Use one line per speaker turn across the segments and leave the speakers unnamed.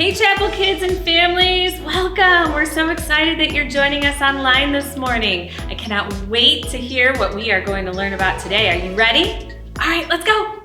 Hey Chapel kids and families, welcome! We're so excited that you're joining us online this morning. I cannot wait to hear what we are going to learn about today. Are you ready? All right, let's go!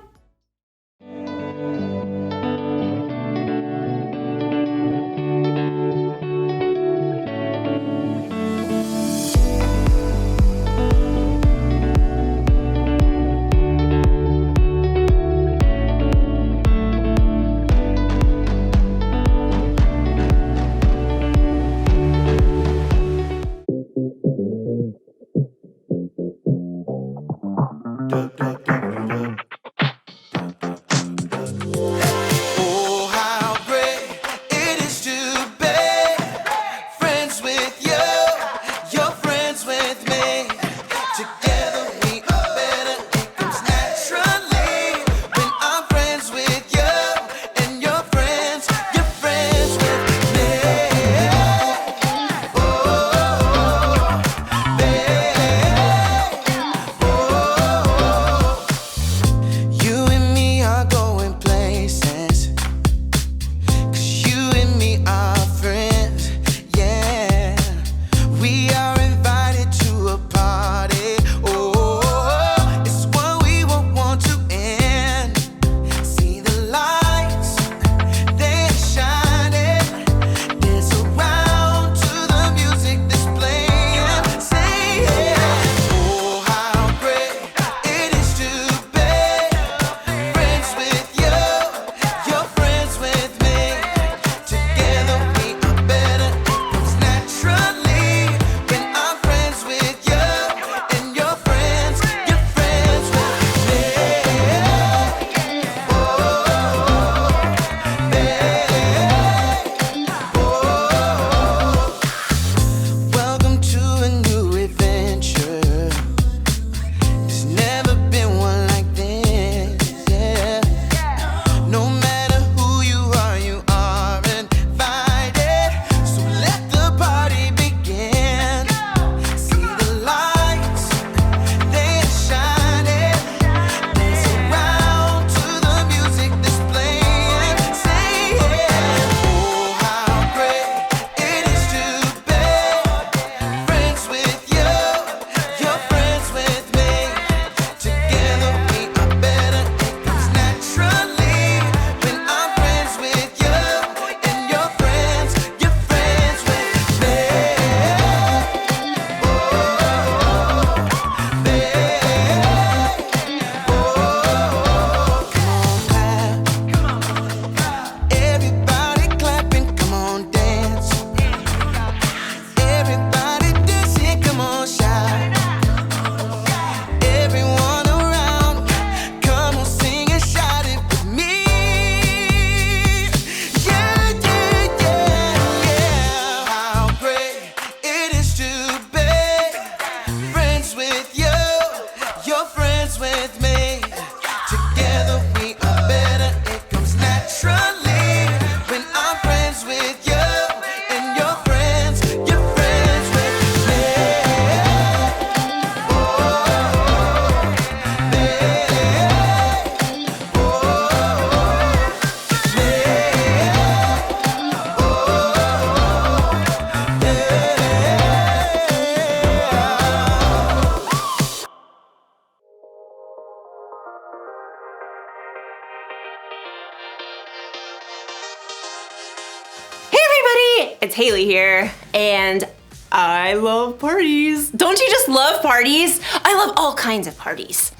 It's Haley here, and I love parties. Don't you just love parties? I love all kinds of parties.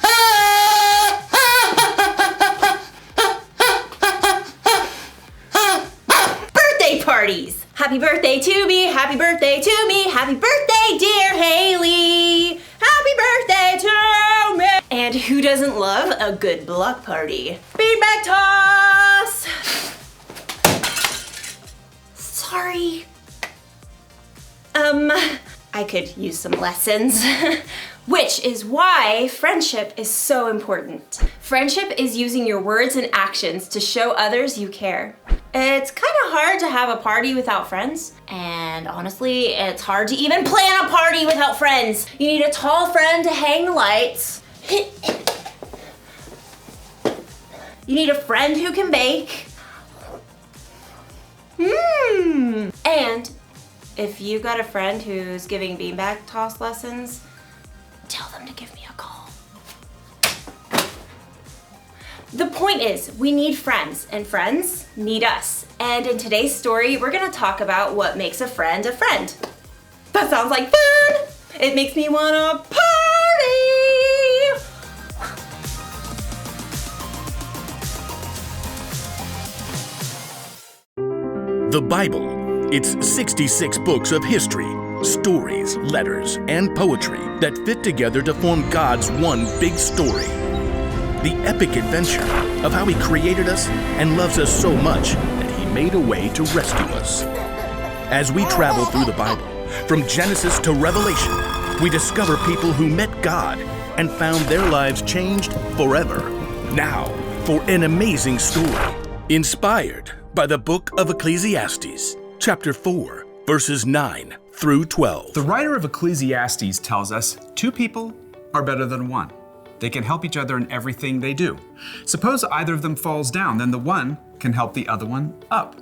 Birthday parties! Happy birthday to me, happy birthday to me, happy birthday, dear Haley! Happy birthday to me! And who doesn't love a good block party? Feedback toss! Sorry. I could use some lessons. Which is why friendship is so important. Friendship is using your words and actions to show others you care. It's kind of hard to have a party without friends. And honestly, it's hard to even plan a party without friends. You need a tall friend to hang the lights. You need a friend who can bake. if you got a friend who's giving beanbag toss lessons, tell them to give me a call. The point is, we need friends, and friends need us. And in today's story, we're gonna talk about what makes a friend a friend. That sounds like fun! It makes me wanna party!
The Bible. It's 66 books of history, stories, letters, and poetry that fit together to form God's one big story. The epic adventure of how He created us and loves us so much that He made a way to rescue us. As we travel through the Bible, from Genesis to Revelation, we discover people who met God and found their lives changed forever. Now, for an amazing story, inspired by the book of Ecclesiastes, chapter 4, verses 9 through 12.
The writer of Ecclesiastes tells us 2 people are better than 1. They can help each other in everything they do. Suppose either of them falls down, then the one can help the other one up.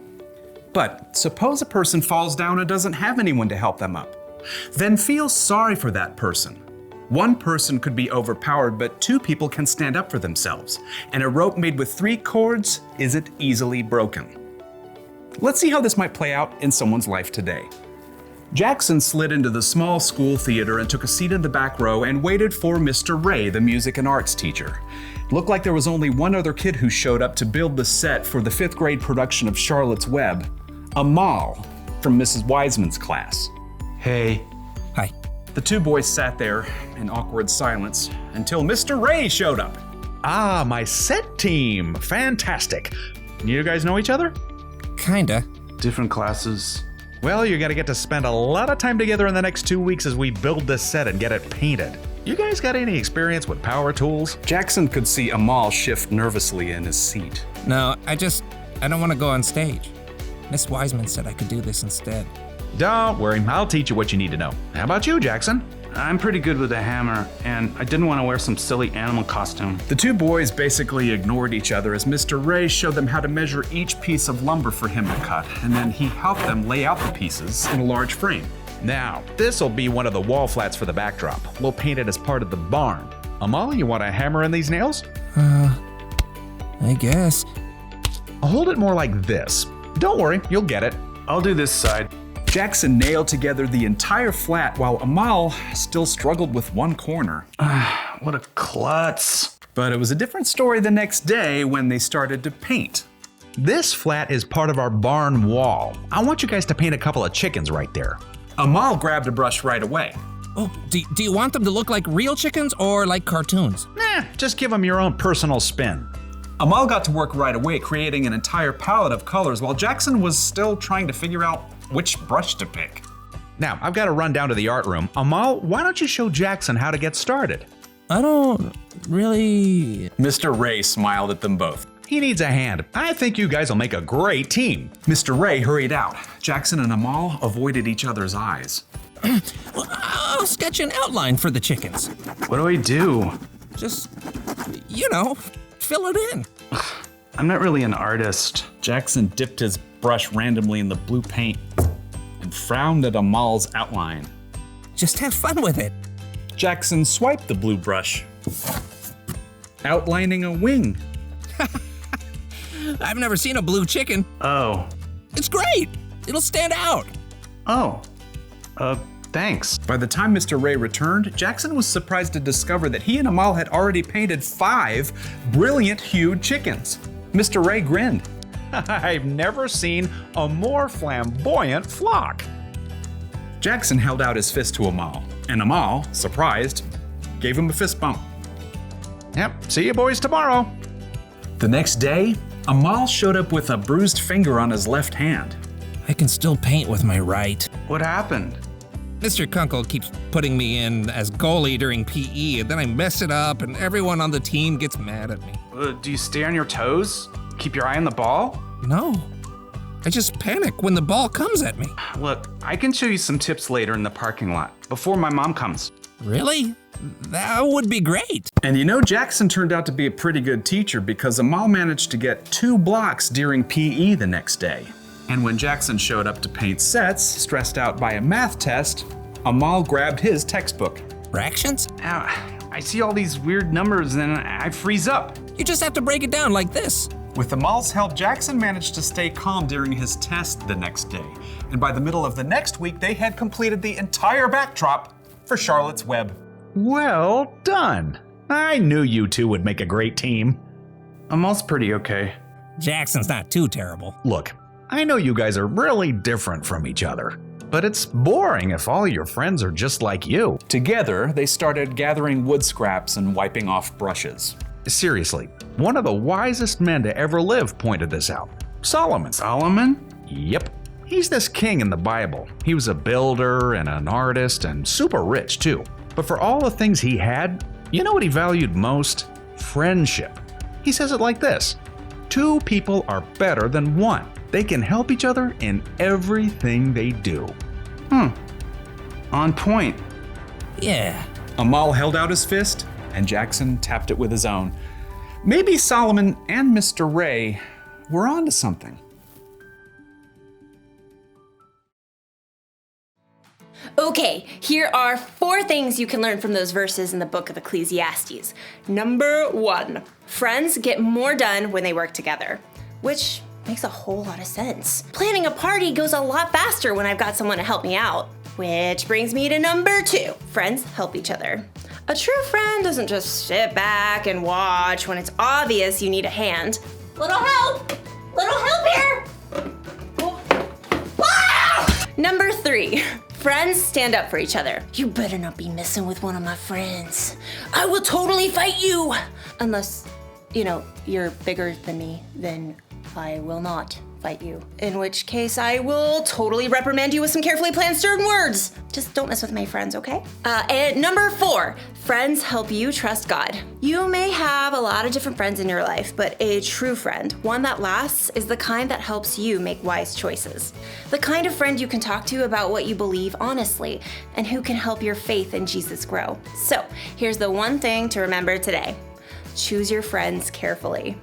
But suppose a person falls down and doesn't have anyone to help them up. Then feel sorry for that person. One person could be overpowered, but 2 people can stand up for themselves. And a rope made with 3 cords isn't easily broken. Let's see how this might play out in someone's life today. Jackson slid into the small school theater and took a seat in the back row and waited for Mr. Ray, the music and arts teacher. It looked like there was only one other kid who showed up to build the set for the 5th grade production of Charlotte's Web, Amal from Mrs. Wiseman's class. Hey.
Hi.
The 2 boys sat there in awkward silence until Mr. Ray showed up.
Ah, my set team. Fantastic. You guys know each other?
Kinda.
Different classes.
Well, you're gonna get to spend a lot of time together in the next 2 weeks as we build this set and get it painted. You guys got any experience with power tools?
Jackson could see Amal shift nervously in his seat.
No, I don't want to go on stage. Miss Wiseman said I could do this instead.
Don't worry, I'll teach you what you need to know. How about you, Jackson?
I'm pretty good with a hammer, and I didn't want to wear some silly animal costume.
The 2 boys basically ignored each other as Mr. Ray showed them how to measure each piece of lumber for him to cut, and then he helped them lay out the pieces in a large frame.
Now, this'll be one of the wall flats for the backdrop. We'll paint it as part of the barn. Amal, you want to hammer in these nails?
I guess.
I'll hold it more like this. Don't worry, you'll get it.
I'll do this side.
Jackson nailed together the entire flat while Amal still struggled with one corner.
What a klutz.
But it was a different story the next day when they started to paint.
This flat is part of our barn wall. I want you guys to paint a couple of chickens right there.
Amal grabbed a brush right away.
Oh, do you want them to look like real chickens or like cartoons?
Just give them your own personal spin.
Amal got to work right away, creating an entire palette of colors while Jackson was still trying to figure out which brush to pick.
Now, I've got to run down to the art room. Amal, why don't you show Jackson how to get started?
I don't really...
Mr. Ray smiled at them both.
He needs a hand. I think you guys will make a great team.
Mr. Ray hurried out. Jackson and Amal avoided each other's eyes.
Well, I'll sketch an outline for the chickens.
What do I do?
Just, fill it in.
I'm not really an artist.
Jackson dipped his brush randomly in the blue paint and frowned at Amal's outline.
Just have fun with it.
Jackson swiped the blue brush, outlining a wing.
I've never seen a blue chicken.
Oh.
It's great. It'll stand out.
Oh. Thanks.
By the time Mr. Ray returned, Jackson was surprised to discover that he and Amal had already painted 5 brilliant hued chickens. Mr. Ray grinned.
I've never seen a more flamboyant flock.
Jackson held out his fist to Amal, and Amal, surprised, gave him a fist bump.
Yep, see you boys tomorrow.
The next day, Amal showed up with a bruised finger on his left hand.
I can still paint with my right.
What happened?
Mr. Kunkel keeps putting me in as goalie during PE, and then I mess it up, and everyone on the team gets mad at me.
Do you stay on your toes? Keep your eye on the ball?
No. I just panic when the ball comes at me.
Look, I can show you some tips later in the parking lot, before my mom comes.
Really? That would be great.
And Jackson turned out to be a pretty good teacher because Amal managed to get 2 blocks during PE the next day. And when Jackson showed up to paint sets, stressed out by a math test, Amal grabbed his textbook.
Fractions?
I see all these weird numbers and I freeze up.
You just have to break it down like this.
With Amal's help, Jackson managed to stay calm during his test the next day. And by the middle of the next week, they had completed the entire backdrop for Charlotte's Web.
Well done. I knew you two would make a great team.
Amal's pretty okay.
Jackson's not too terrible.
Look, I know you guys are really different from each other, but it's boring if all your friends are just like you.
Together, they started gathering wood scraps and wiping off brushes.
Seriously, one of the wisest men to ever live pointed this out. Solomon.
Solomon?
Yep. He's this king in the Bible. He was a builder and an artist and super rich too. But for all the things he had, you know what he valued most? Friendship. He says it like this: 2 people are better than 1. They can help each other in everything they do.
On point.
Yeah.
Amal held out his fist, and Jackson tapped it with his own. Maybe Solomon and Mr. Ray were onto something.
Okay, here are 4 things you can learn from those verses in the book of Ecclesiastes. Number 1, friends get more done when they work together, which makes a whole lot of sense. Planning a party goes a lot faster when I've got someone to help me out. Which brings me to number 2, friends help each other. A true friend doesn't just sit back and watch when it's obvious you need a hand. Little help here! Ah! Number 3, friends stand up for each other. You better not be messing with one of my friends. I will totally fight you! Unless, you're bigger than me, then I will not fight you. In which case, I will totally reprimand you with some carefully planned stern words. Just don't mess with my friends, okay? And number 4, friends help you trust God. You may have a lot of different friends in your life, but a true friend, one that lasts, is the kind that helps you make wise choices. The kind of friend you can talk to about what you believe honestly, and who can help your faith in Jesus grow. So, here's the one thing to remember today. Choose your friends carefully.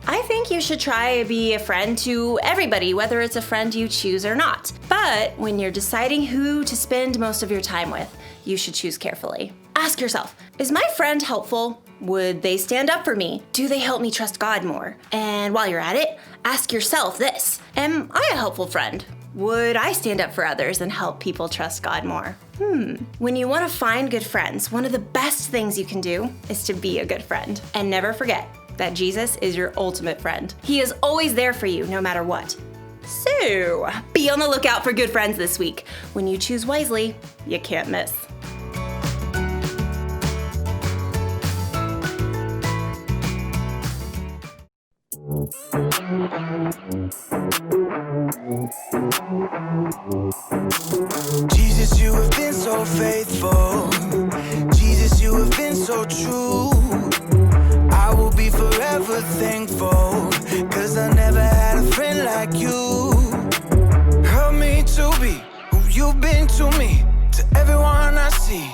I think you should try to be a friend to everybody, whether it's a friend you choose or not. But when you're deciding who to spend most of your time with, you should choose carefully. Ask yourself, is my friend helpful? Would they stand up for me? Do they help me trust God more? And while you're at it, ask yourself this: am I a helpful friend? Would I stand up for others and help people trust God more? When you want to find good friends, one of the best things you can do is to be a good friend. And never forget that Jesus is your ultimate friend. He is always there for you, no matter what. So, be on the lookout for good friends this week. When you choose wisely, you can't miss.
Jesus, you have been so faithful. Jesus, you have been so true. I will be forever thankful, 'cause I never had a friend like you. Help me to be who you've been to me, to everyone I see.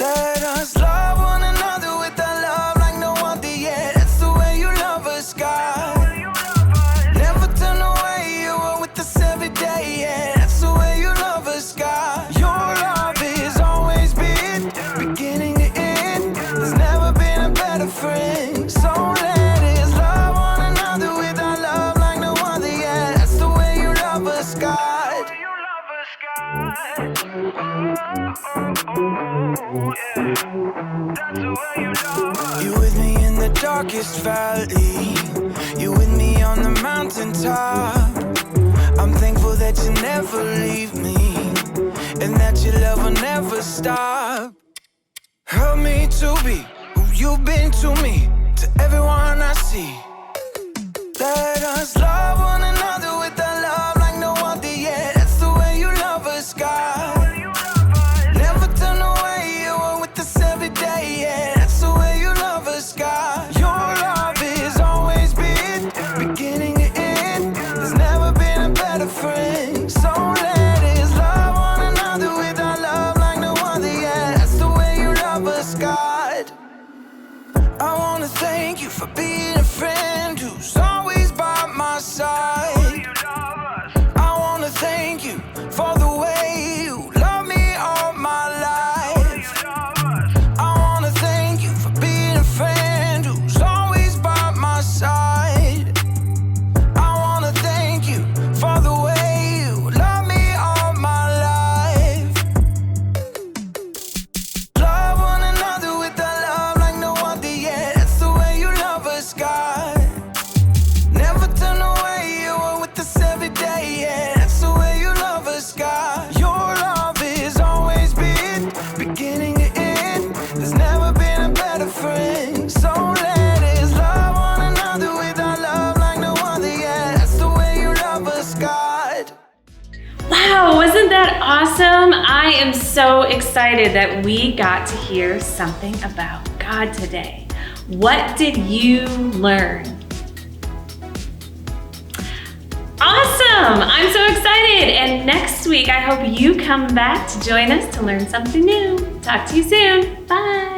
Let us love one another with a love like no other yet. That's the way you love us, God. Never turn away, you are with us every day, yeah. That's the way you love us, God. Your love has always been beginning to end. There's never been a better friend. So let us love one another with our love like no other, yeah. That's the way you love us, God. You with me in the darkest valley. You with me on the mountaintop. I'm thankful that you never leave me, and that your love will never stop. Help me to be who you've been to me, to everyone I see. Let us love one another with a love like no other yet. That's the way you love us, God. Never turn away, you are with us every day, yeah. That's the way you love us, God. Your love has always been beginning to end. There's never been a better friend. So let us love one another with our love like no other, yeah. That's the way you love us, God. I wanna thank you for being a friend who's always by my side.
Wow, wasn't that awesome? I am so excited that we got to hear something about God today. What did you learn? Awesome! I'm so excited. And next week, I hope you come back to join us to learn something new. Talk to you soon. Bye.